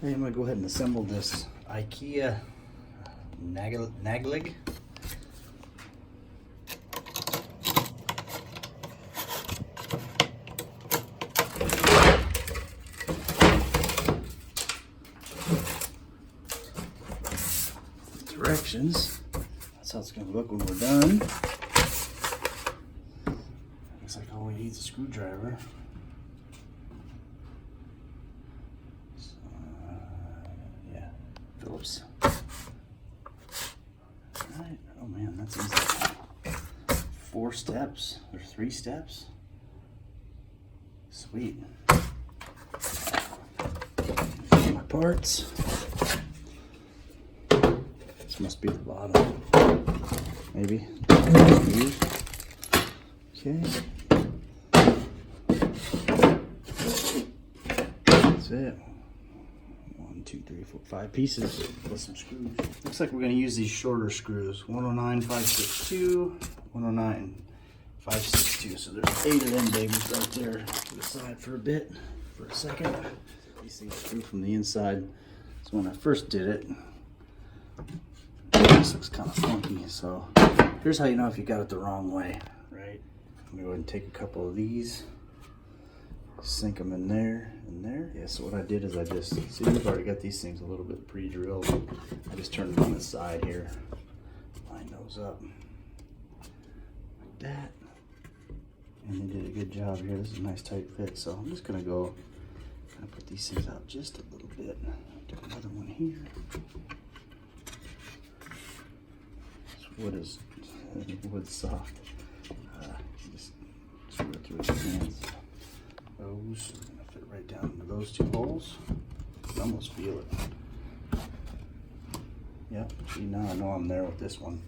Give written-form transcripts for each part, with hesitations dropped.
Hey, I'm gonna go ahead and assemble this IKEA KNAGGLIG. Directions. That's how it's gonna look when we're done. Looks like all we need is a screwdriver. Phillips. Alright, oh man, that's easy. 4 steps or 3 steps. Sweet. My parts. This must be the bottom. Maybe. Okay. That's it. 1, 2, 3, 4, 5 pieces with some screws. Looks like we're going to use these shorter screws. 109, 562, 109, 562. So there's 8 of them babies right there. To the side for a second. These things screw from the inside. So when I first did it, this looks kind of funky. So here's how you know if you got it the wrong way, right? I'm going to go ahead and take a couple of these. Sink them in there and there. Yeah, so what I did is see, we've already got these things a little bit pre-drilled. I just turned them on the side here. Line those up like that. And they did a good job here. This is a nice tight fit. So I'm just gonna go kind of put these things out just a little bit. Do another one here. This wood soft. Just screw it through your hands. Those are going to fit right down into those 2 holes. You can almost feel it. Yep, see, now I know I'm there with this one.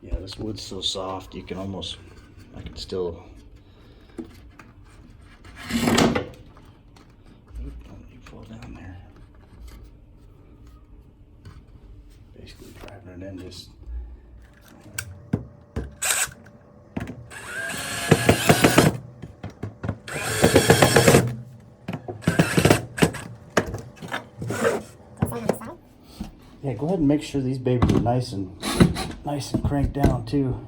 Yeah, this wood's so soft, you can almost, I can still, don't you fall down there. Basically driving it in, just yeah, go ahead and make sure these babies are nice and cranked down too.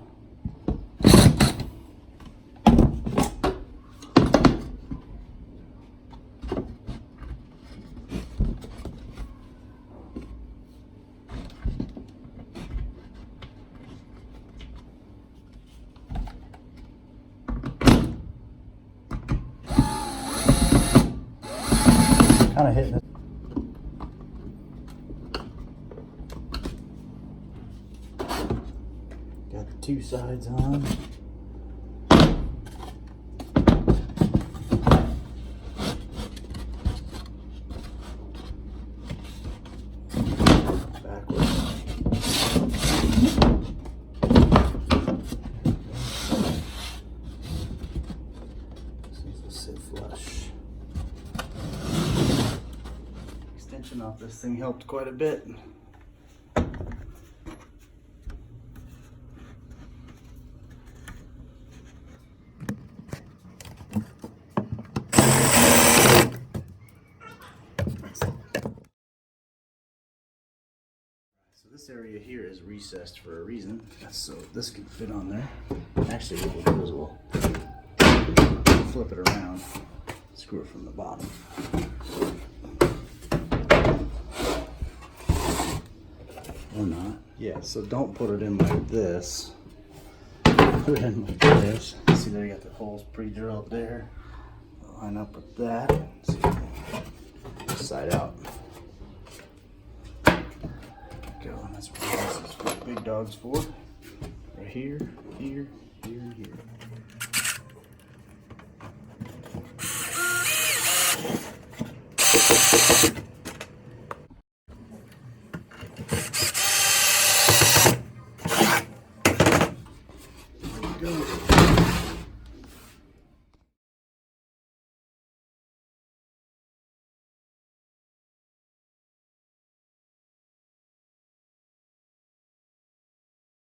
Kind of hitting it. Got the 2 sides on. Backwards. This will sit flush. Extension off this thing helped quite a bit. So this area here is recessed for a reason. So this can fit on there. Actually, what we'll do is we'll flip it around, screw it from the bottom. Or not. Yeah, so don't put it in like this. Put it in like this. See, there you got the holes pre-drilled there. Line up with that. See, side out. Go. That's what this is for big dogs for. Right here, here, here, here. There we go.